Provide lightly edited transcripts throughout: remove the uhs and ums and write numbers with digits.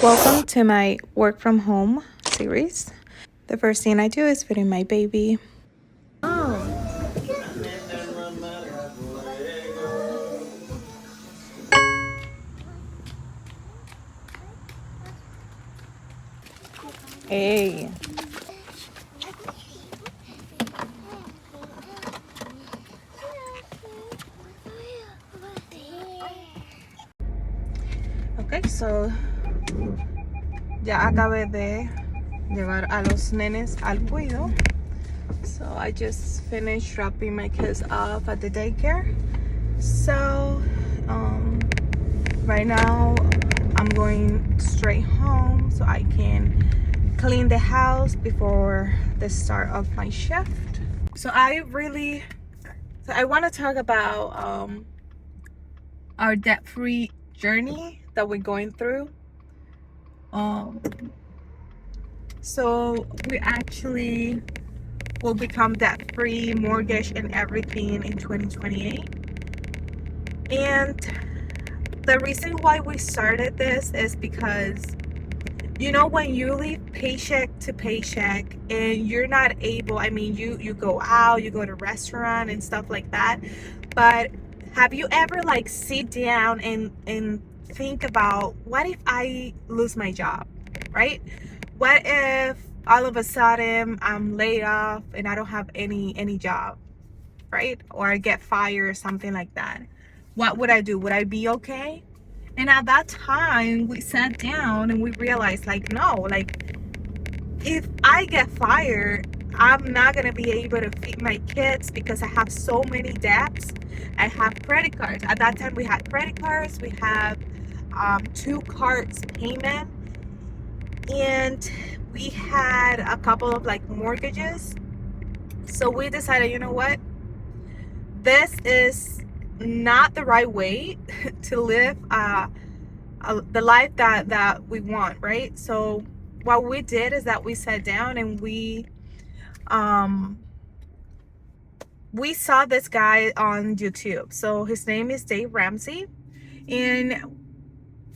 Welcome to my work from home series. The first thing I do is feeding my baby. Hey. Ok, so ya acabé de llevar a los nenes al cuido. So I just finished dropping my kids off at the daycare. So right now I'm going straight home so I can clean the house before the start of my shift. So I want to talk about our debt-free journey that we're going through. So we actually will become debt-free, mortgage and everything in 2028. And the reason why we started this is because, you know, when you live paycheck to paycheck and you're not able, I mean, you go out, you go to restaurant and stuff like that, but have you ever like sit down and think about, what if I lose my job, right? What if all of a sudden I'm laid off and I don't have any job, right? Or I get fired or something like that. What would I do? Would I be okay? And at that time we sat down and we realized, like, no, like, if I get fired, I'm not gonna be able to feed my kids because I have so many debts. I have credit cards. At that time we had credit cards, we have 2 cards payment, and we had a couple of like mortgages. So we decided, you know what, this is not the right way to live the life that we want, right? So what we did is that we sat down and we saw this guy on YouTube. So his name is Dave Ramsey, and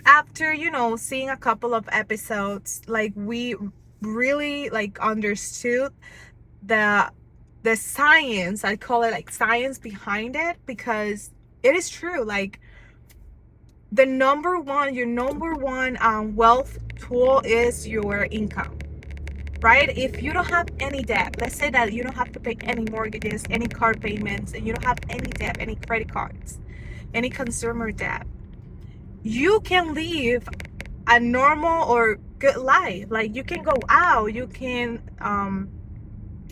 after, you know, seeing a couple of episodes, like, we really like understood the science, I call it like science behind it, because it is true. Like, your number one wealth tool is your income, right? If you don't have any debt, let's say that you don't have to pay any mortgages, any car payments, and you don't have any debt, any credit cards, any consumer debt, you can live a normal or good life. Like, you can go out, you can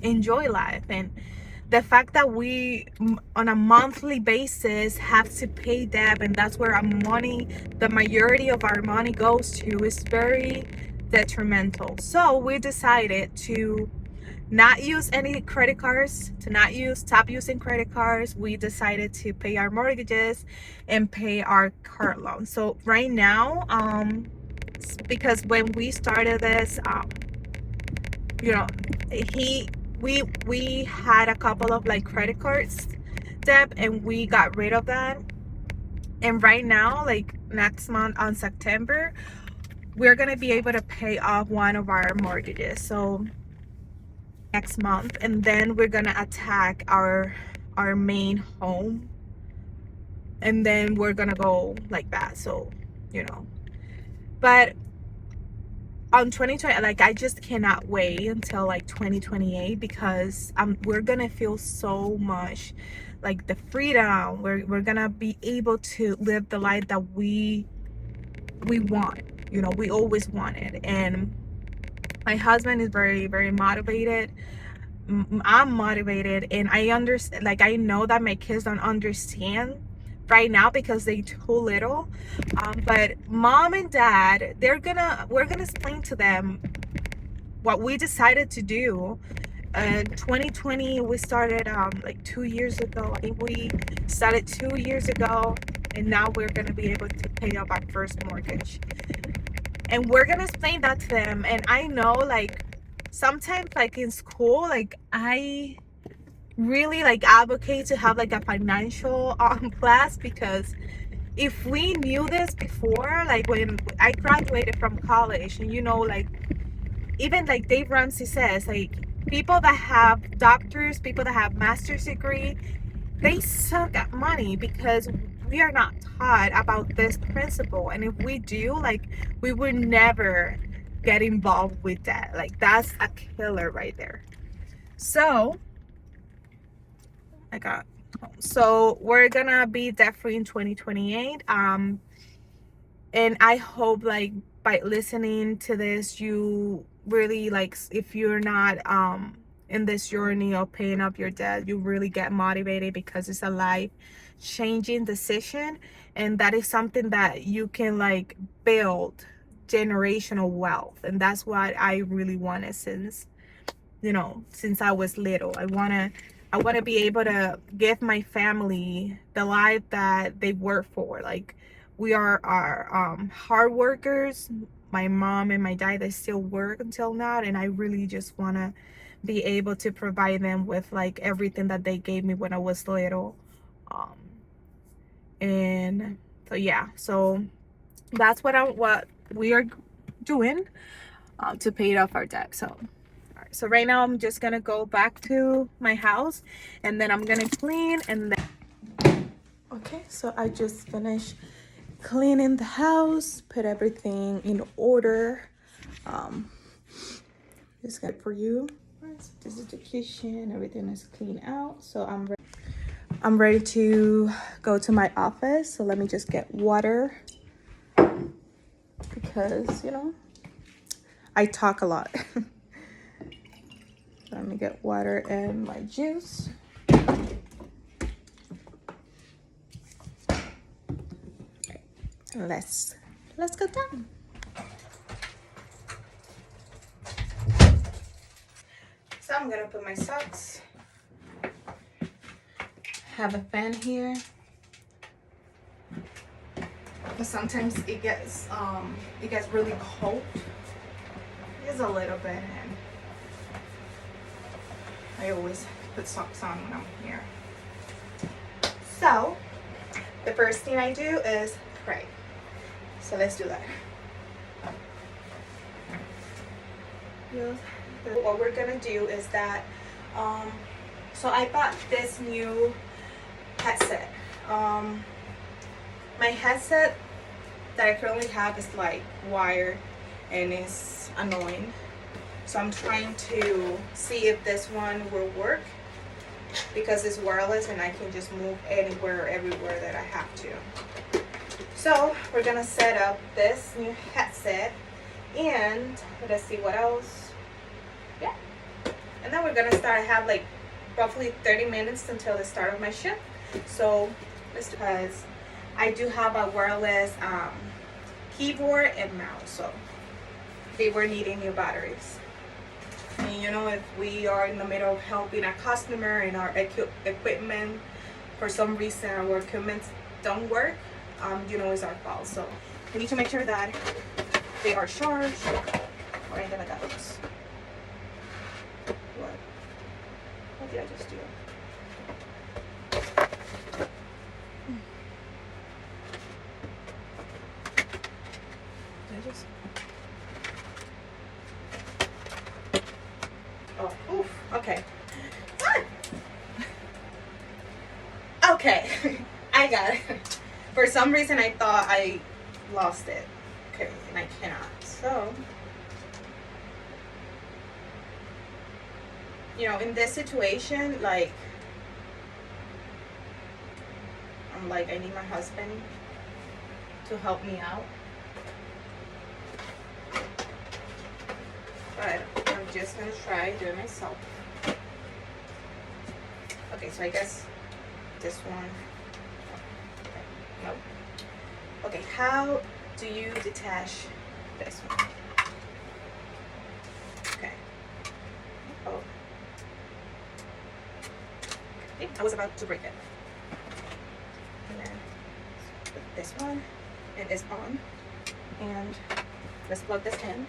enjoy life. And the fact that we on a monthly basis have to pay debt, and that's where our money, the majority of our money goes to, is very detrimental. So we decided to not use any credit cards, stop using credit cards. We decided to pay our mortgages and pay our car loan. So right now, because when we started this, you know, we had a couple of like credit cards debt, and we got rid of that. And right now, like, next month on September, we're gonna be able to pay off one of our mortgages. So next month, and then we're gonna attack our main home, and then we're gonna go like that. So, you know, but on 2020, like, I just cannot wait until like 2028, because we're gonna feel so much like the freedom. We're gonna be able to live the life that we want, you know, we always wanted. And my husband is very, very motivated. I'm motivated, and I understand, like, I know that my kids don't understand right now because they too little, but mom and dad, we're gonna explain to them what we decided to do. 2020 we started like 2 years ago. I think we started 2 years ago, and now we're gonna be able to pay off our first mortgage, and we're gonna explain that to them. And I know, like, sometimes, like, in school, like, I really like advocate to have like a financial class, because if we knew this before, like when I graduated from college, and like even like Dave Ramsey says, like people that have doctors, people that have master's degree, they suck at money because we are not taught about this principle. And if we do, like, we would never get involved with that. Like, that's a killer right there. So I got so we're gonna be debt free in 2028. And I hope, like, by listening to this, you really, like, if you're not in this journey of paying up your debt, you really get motivated, because it's a life changing decision, and that is something that you can, like, build generational wealth. And that's what I really wanted since I was little. I want to be able to give my family the life that they work for. Like, we are hard workers. My mom and my dad, they still work until now, and I really just want to be able to provide them with, like, everything that they gave me when I was little. um and so yeah, so that's what we are doing to pay off our debt. So right now I'm just gonna go back to my house, and then I'm gonna clean, and then okay, so I just finished cleaning the house, put everything in order. This good for you. So this is the kitchen, everything is clean out. So I'm ready to go to my office. So let me just get water, because I talk a lot. Let me get water and my juice. Let's go down. So I'm gonna put my socks. Have a fan here, but sometimes it gets really cold. Just a little bit, and I always put socks on when I'm here. So the first thing I do is pray. So let's do that. What we're gonna do is that so I bought this new headset. My headset that I currently have is like wired, and it's annoying. So I'm trying to see if this one will work, because it's wireless and I can just move anywhere, everywhere that I have to. So we're gonna set up this new headset, and let's see what else. Yeah. And then we're gonna start. I have like roughly 30 minutes until the start of my shift. So because I do have a wireless keyboard and mouse, so they were needing new batteries. And if we are in the middle of helping a customer and our equipment, for some reason our equipment don't work, it's our fault. So we need to make sure that they are charged or anything like that. Oops. What did I just do? Oh, oof. Okay. Okay. I got it. For some reason I thought I lost it. Okay, and I cannot. So, in this situation, like, I'm like, I need my husband to help me out. But I'm just gonna try doing it myself. Okay, so I guess this one. Nope. Okay, how do you detach this one? Okay. Oh. Okay, I was about to break it. And then put this one, and it's on. And let's plug this in.